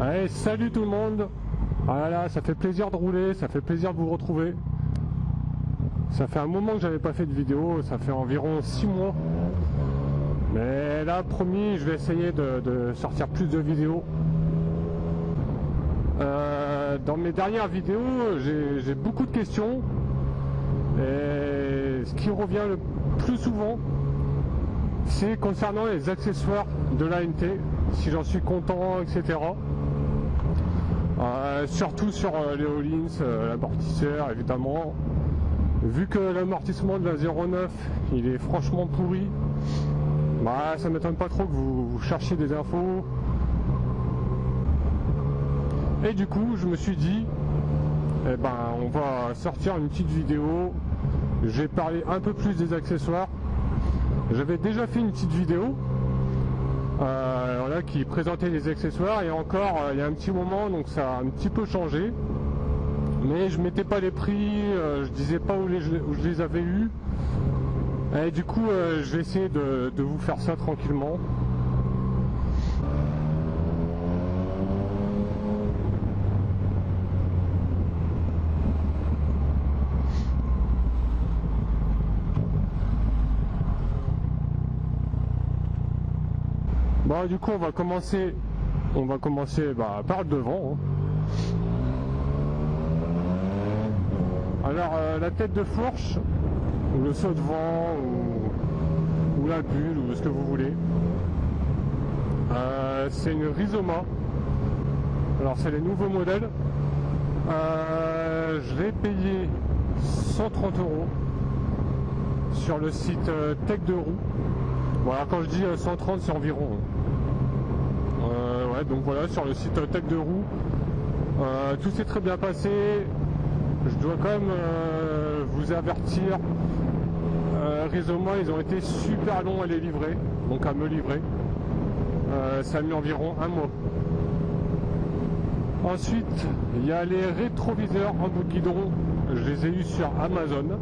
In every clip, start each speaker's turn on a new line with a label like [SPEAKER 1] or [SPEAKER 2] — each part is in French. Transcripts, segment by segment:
[SPEAKER 1] Allez, salut tout le monde. Ah là, ça fait plaisir de rouler, ça fait plaisir de vous retrouver. Ça fait un moment que j'avais pas fait de vidéo, ça fait environ 6 mois. Mais là, promis, je vais essayer de sortir plus de vidéos. Dans mes dernières vidéos, j'ai beaucoup de questions. Et ce qui revient le plus souvent, c'est concernant les accessoires de l'ANT, si j'en suis content, etc. Surtout sur les Öhlins, l'amortisseur évidemment. Vu que l'amortissement de la 09 il est franchement pourri, bah ça m'étonne pas trop que vous cherchiez des infos. Et du coup je me suis dit, eh ben on va sortir une petite vidéo. Je vais parler un peu plus des accessoires. J'avais déjà fait une petite vidéo voilà, qui présentait les accessoires, et encore il y a un petit moment, donc ça a un petit peu changé. Mais je mettais pas les prix, je disais pas où je les avais eus. Et du coup je vais essayer de vous faire ça tranquillement. Bon, du coup on va commencer par le devant, hein. Alors la tête de fourche, ou le saut de vent, ou la bulle, ou ce que vous voulez, c'est une Rizoma. Alors c'est les nouveaux modèles. Je l'ai payé 130 € sur le site Tech de Roue. Voilà, quand je dis 130 c'est environ. Ouais, donc voilà, sur le site Tech de Roue, tout s'est très bien passé. Je dois quand même vous avertir, Rizoma, ils ont été super longs à les livrer, donc à me livrer. Ça a mis environ un mois. Ensuite, il y a les rétroviseurs en bout de guidon. Je les ai eus sur Amazon.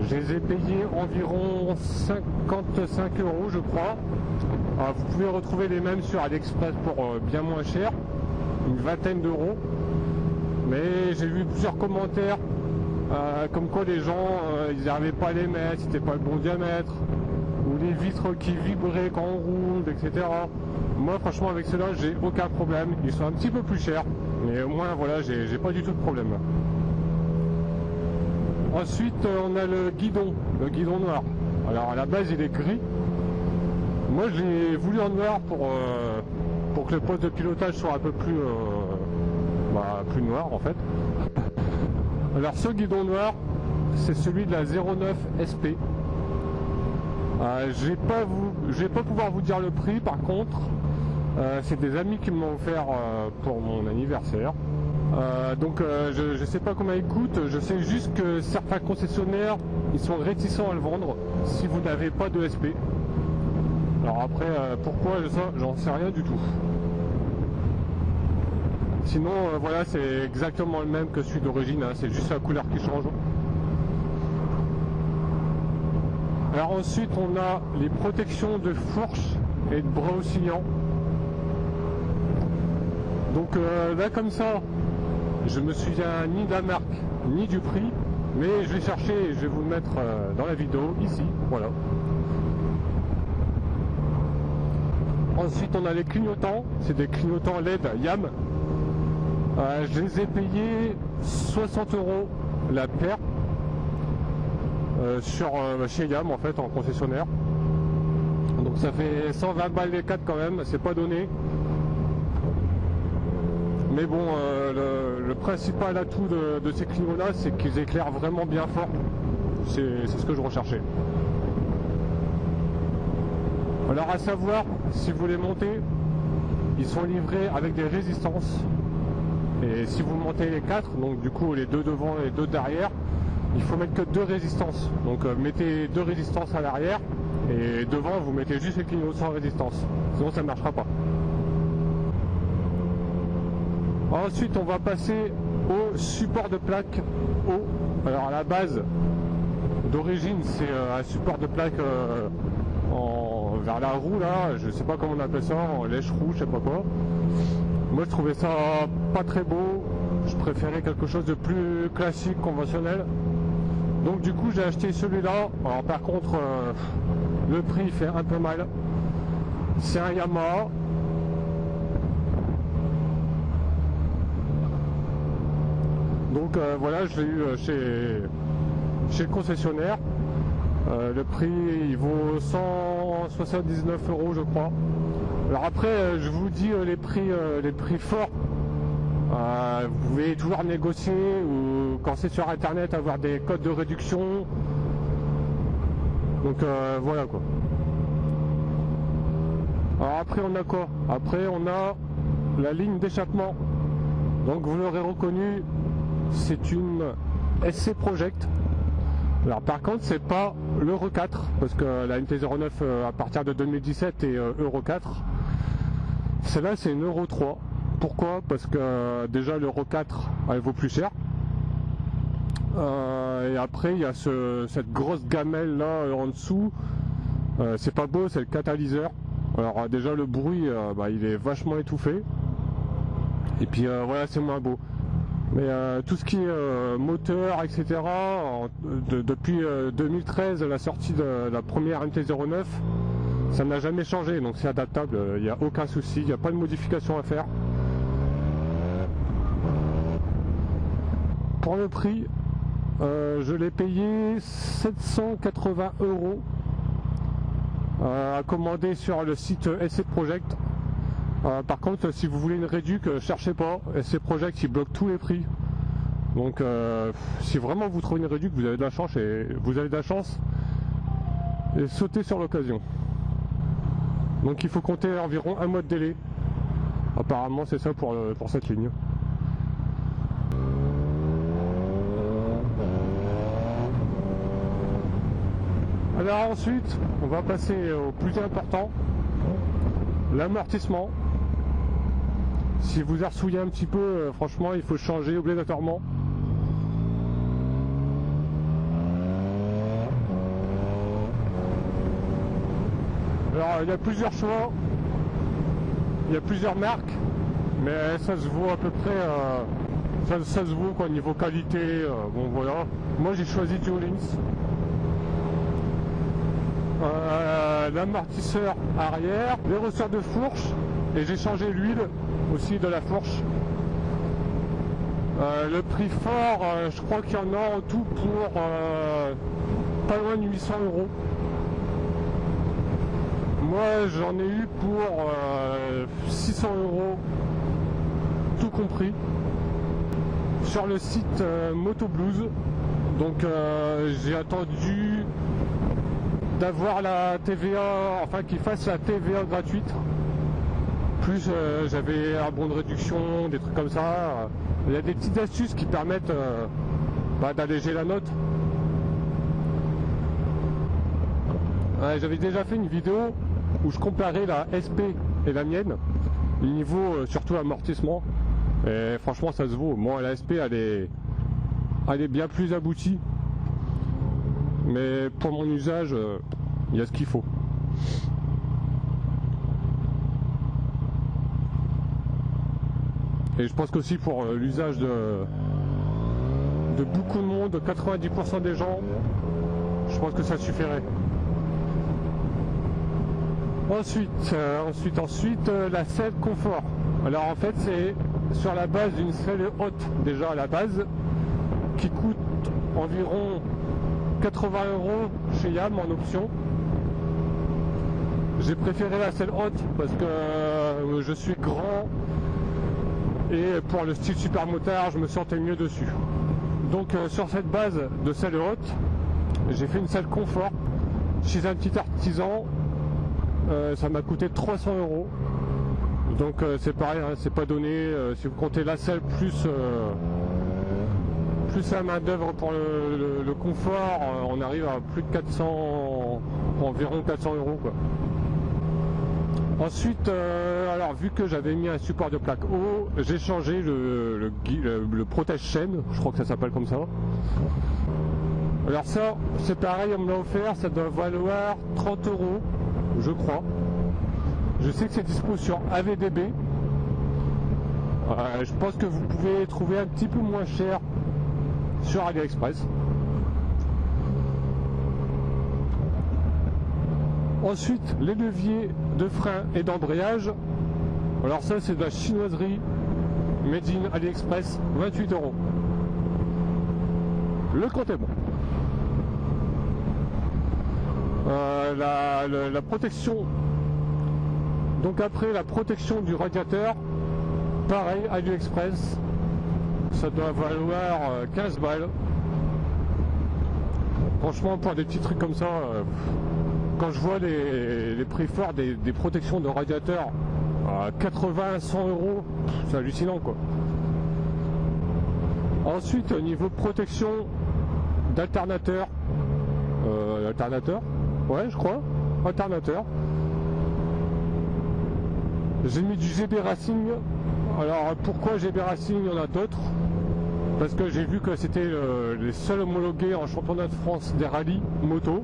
[SPEAKER 1] Je les ai payés environ 55 € je crois. Alors, vous pouvez retrouver les mêmes sur AliExpress pour bien moins cher, une vingtaine d'euros. Mais j'ai vu plusieurs commentaires comme quoi les gens ils n'arrivaient pas à les mettre, c'était pas le bon diamètre, ou les vitres qui vibraient quand on roule, etc. Moi franchement avec ceux-là j'ai aucun problème. Ils sont un petit peu plus chers, mais au moins voilà, j'ai pas du tout de problème. Ensuite on a le guidon noir. Alors à la base il est gris. Moi je l'ai voulu en noir pour que le poste de pilotage soit un peu plus plus noir en fait. Alors ce guidon noir c'est celui de la 09 SP. Je vais pas pouvoir vous dire le prix, par contre c'est des amis qui me l'ont offert pour mon anniversaire. Donc je sais pas combien il coûte, je sais juste que certains concessionnaires ils sont réticents à le vendre si vous n'avez pas de SP. Alors après pourquoi j'en sais rien du tout. Sinon voilà, c'est exactement le même que celui d'origine, hein, c'est juste la couleur qui change. Alors ensuite on a les protections de fourche et de bras oscillants. Donc là comme ça je me souviens ni de la marque ni du prix, mais je vais chercher et je vais vous le mettre dans la vidéo ici, voilà. Ensuite on a les clignotants, c'est des clignotants LED YAM. Je les ai payés 60 € la paire chez YAM en fait, en concessionnaire. Donc ça fait 120 balles les 4 quand même, c'est pas donné. Mais bon, le principal atout de ces clignots là, c'est qu'ils éclairent vraiment bien fort. C'est ce que je recherchais. Alors à savoir, si vous les montez, ils sont livrés avec des résistances. Et si vous montez les 4, donc du coup les 2 devant et les 2 derrière, il faut mettre que 2 résistances. Donc mettez 2 résistances à l'arrière, et devant vous mettez juste les clignots sans résistance. Sinon ça ne marchera pas. Ensuite on va passer au support de plaque haut. Alors à la base d'origine c'est un support de plaque vers la roue là, je sais pas comment on appelle ça, en lèche roue, je sais pas quoi. Moi je trouvais ça pas très beau, je préférais quelque chose de plus classique, conventionnel. Donc du coup j'ai acheté celui-là. Alors par contre le prix fait un peu mal. C'est un Yamaha. Donc voilà, je l'ai eu chez le concessionnaire. Le prix il vaut 179 € je crois. Alors après je vous dis les prix forts. Vous pouvez toujours négocier ou quand c'est sur internet avoir des codes de réduction. Donc voilà quoi. Alors après on a quoi? Après on a la ligne d'échappement. Donc vous l'aurez reconnu, c'est une SC Project. Alors par contre c'est pas l'Euro 4 parce que la MT-09 à partir de 2017 est Euro 4. Celle-là c'est une Euro 3. Pourquoi? Parce que déjà l'Euro 4 elle vaut plus cher. Et après il y a cette grosse gamelle là en dessous. C'est pas beau, c'est le catalyseur. Alors déjà le bruit il est vachement étouffé. Et puis voilà, c'est moins beau. Mais tout ce qui est moteur, etc. Depuis 2013, la sortie de la première MT-09, ça n'a jamais changé. Donc c'est adaptable, il n'y a aucun souci, il n'y a pas de modification à faire. Pour le prix, je l'ai payé 780 € à commander sur le site SC Project. Par contre, si vous voulez une réduc, cherchez pas. SC Project, il bloque tous les prix. Donc, si vraiment vous trouvez une réduc, vous avez de la chance et sautez sur l'occasion. Donc, il faut compter environ un mois de délai. Apparemment, c'est ça pour cette ligne. Alors ensuite, on va passer au plus important, l'amortissement. Si vous arsouillez un petit peu, franchement, il faut changer obligatoirement. Alors, il y a plusieurs choix, il y a plusieurs marques, mais ça se vaut à peu près, ça se vaut quoi, niveau qualité, bon voilà. Moi, j'ai choisi Duolins. L'amortisseur arrière, les ressorts de fourche, et j'ai changé l'huile aussi de la fourche. Le prix fort, je crois qu'il y en a en tout pour pas loin de 800 €. Moi j'en ai eu pour 600 €, tout compris, sur le site Motoblues. Donc j'ai attendu d'avoir la TVA, enfin qu'ils fassent la TVA gratuite. Plus j'avais un bon de réduction, des trucs comme ça. Il y a des petites astuces qui permettent d'alléger la note. J'avais déjà fait une vidéo où je comparais la SP et la mienne, niveau surtout amortissement. Et franchement ça se vaut. Moi la SP elle est bien plus aboutie. Mais pour mon usage, il y a ce qu'il faut. Et je pense qu'aussi pour l'usage de beaucoup de monde, 90% des gens, je pense que ça suffirait. Ensuite, la selle confort. Alors en fait c'est sur la base d'une selle haute déjà à la base, qui coûte environ 80 € chez Yam en option. J'ai préféré la selle haute parce que je suis grand et pour le style super motard je me sentais mieux dessus. Donc sur cette base de selle haute, j'ai fait une selle confort chez un petit artisan. Ça m'a coûté 300 €. Donc c'est pareil, hein, c'est pas donné. Si vous comptez la selle plus la main d'œuvre pour le confort, on arrive à plus de 400, environ 400 € quoi. Ensuite, alors vu que j'avais mis un support de plaque haut, j'ai changé le protège-chaîne, je crois que ça s'appelle comme ça. Alors ça, c'est pareil, on me l'a offert, ça doit valoir 30 €, je crois. Je sais que c'est dispo sur AVDB. Je pense que vous pouvez trouver un petit peu moins cher sur AliExpress. Ensuite, les leviers de frein et d'embrayage. Alors ça, c'est de la chinoiserie made in AliExpress, 28 €. Le compte est bon. La protection, donc après la protection du radiateur, pareil, AliExpress, ça doit valoir 15 balles. Franchement, pour des petits trucs comme ça, quand je vois les prix forts des protections de radiateur à 80-100 €, c'est hallucinant quoi. Ensuite, au niveau protection d'alternateur, ouais je crois, alternateur, j'ai mis du GB Racing. Alors pourquoi GB Racing? Il y en a d'autres, parce que j'ai vu que c'était les seuls homologués en championnat de France des rallyes moto.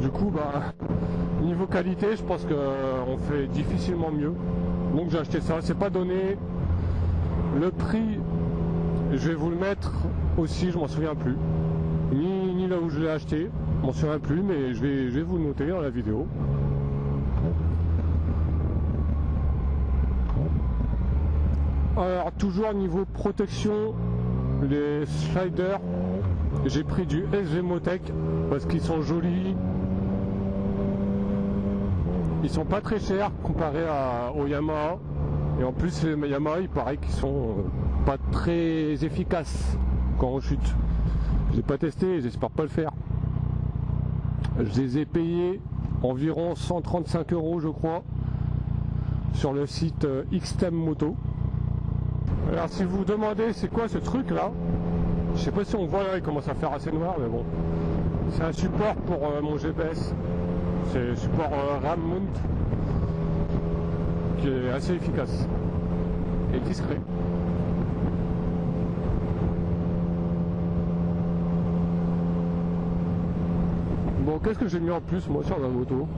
[SPEAKER 1] Du coup, niveau qualité, je pense qu'on fait difficilement mieux. Donc j'ai acheté ça, c'est pas donné. Le prix, je vais vous le mettre aussi, je m'en souviens plus. Ni là où je l'ai acheté, je m'en souviens plus, mais je vais vous le noter dans la vidéo. Alors toujours niveau protection, les sliders, j'ai pris du SV Motec parce qu'ils sont jolis. Ils sont pas très chers comparés aux Yamaha. Et en plus les Yamaha, il paraît qu'ils sont pas très efficaces quand on chute. Je l'ai pas testé, j'espère pas le faire. Je les ai payés environ 135 € je crois sur le site XTEM Moto. Alors si vous vous demandez c'est quoi ce truc là, je sais pas si on voit là, il commence à faire assez noir mais bon. C'est un support pour mon GPS. C'est le support RAM mount qui est assez efficace et discret. Bon, qu'est-ce que j'ai mis en plus moi sur la moto?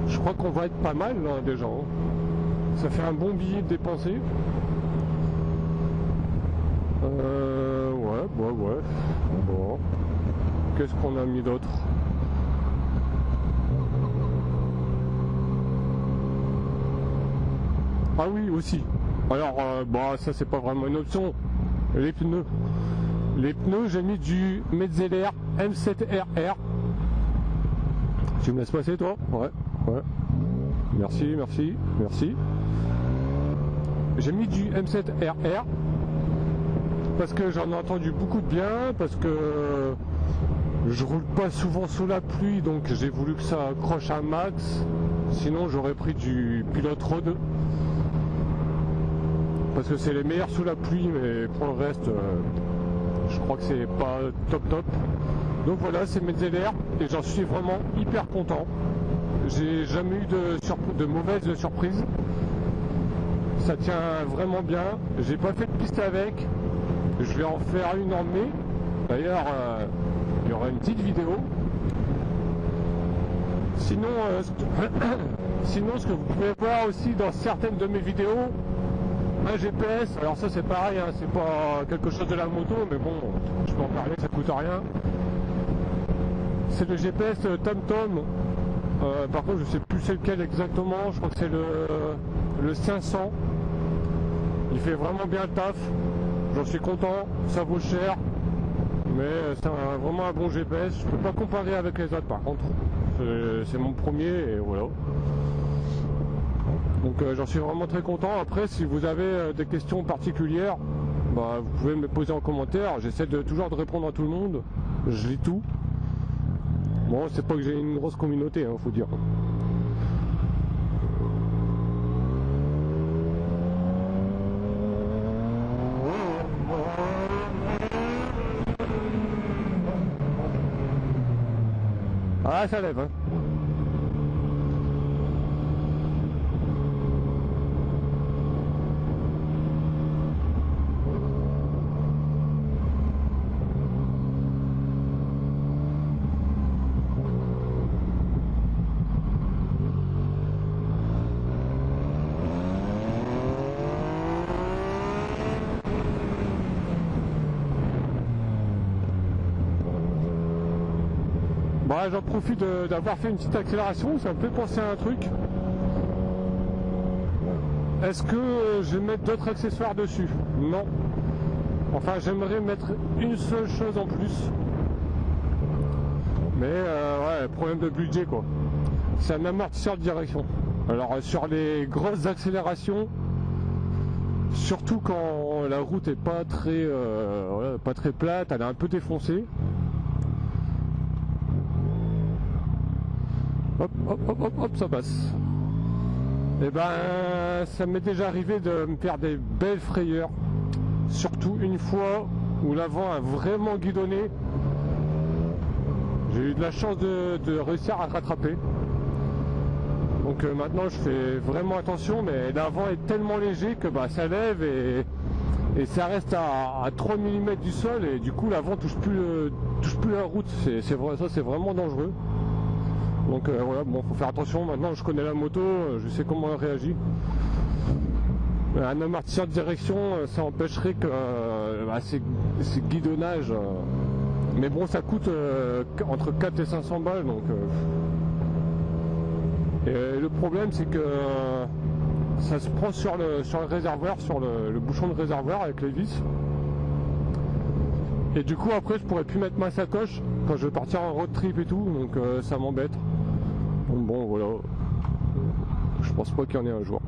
[SPEAKER 1] Je crois qu'on va être pas mal là déjà. Ça fait un bon billet de dépenser. Ouais. Bon. Qu'est-ce qu'on a mis d'autre? Ah oui, aussi. Alors, ça c'est pas vraiment une option. Les pneus. Les pneus, j'ai mis du Metzeler M7RR. Tu me laisses passer toi? Ouais. Merci. J'ai mis du M7RR parce que j'en ai entendu beaucoup de bien, parce que je roule pas souvent sous la pluie, donc j'ai voulu que ça accroche un max. Sinon j'aurais pris du Pilot Road parce que c'est les meilleurs sous la pluie, mais pour le reste je crois que c'est pas top. Donc voilà, c'est Metzeler et j'en suis vraiment hyper content. J'ai jamais eu de mauvaises surprises. Ça tient vraiment bien. J'ai pas fait de piste avec. Je vais en faire une en mai. D'ailleurs, il y aura une petite vidéo. Sinon, ce que vous pouvez voir aussi dans certaines de mes vidéos, un GPS. Alors ça c'est pareil, hein, c'est pas quelque chose de la moto, mais bon, je peux en parler, ça coûte rien. C'est le GPS TomTom. Par contre, je sais plus c'est lequel exactement. Je crois que c'est le 500. Il fait vraiment bien le taf. J'en suis content. Ça vaut cher, mais c'est vraiment un bon GPS. Je peux pas comparer avec les autres. Par contre, c'est mon premier et voilà. Donc j'en suis vraiment très content. Après, si vous avez des questions particulières, vous pouvez me les poser en commentaire. J'essaie toujours de répondre à tout le monde. Je lis tout. Bon, c'est pas que j'ai une grosse communauté, faut dire. Ah, ça lève, hein. Voilà, j'en profite d'avoir fait une petite accélération, ça me fait penser à un truc. Est-ce que je vais mettre d'autres accessoires dessus? Non. Enfin, j'aimerais mettre une seule chose en plus. Mais ouais, problème de budget quoi. C'est un amortisseur de direction. Alors sur les grosses accélérations, surtout quand la route est pas très plate, elle est un peu défoncée. Hop, hop, hop, hop, hop, ça passe. Et ben, ça m'est déjà arrivé de me faire des belles frayeurs. Surtout une fois où l'avant a vraiment guidonné. J'ai eu de la chance de réussir à rattraper. Donc maintenant je fais vraiment attention, mais l'avant est tellement léger que bah, ça lève et ça reste à 3 mm du sol et du coup l'avant touche plus la route. Ça c'est vraiment dangereux. Donc voilà, bon, faut faire attention. Maintenant je connais la moto, je sais comment elle réagit. Un amortisseur de direction, ça empêcherait que bah, ces guidonnages. Mais bon, ça coûte entre 4 et 500 balles. Donc, et le problème, c'est que ça se prend sur le réservoir, sur le bouchon de réservoir avec les vis. Et du coup, après, je pourrais plus mettre ma sacoche quand je vais partir en road trip et tout. Donc, ça m'embête. Donc bon, voilà. Je pense pas qu'il y en ait un jour.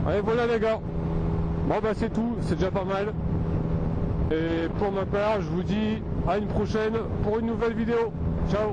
[SPEAKER 1] Allez, voilà les gars. Bon bah c'est tout, c'est déjà pas mal. Et pour ma part, je vous dis à une prochaine pour une nouvelle vidéo. Ciao.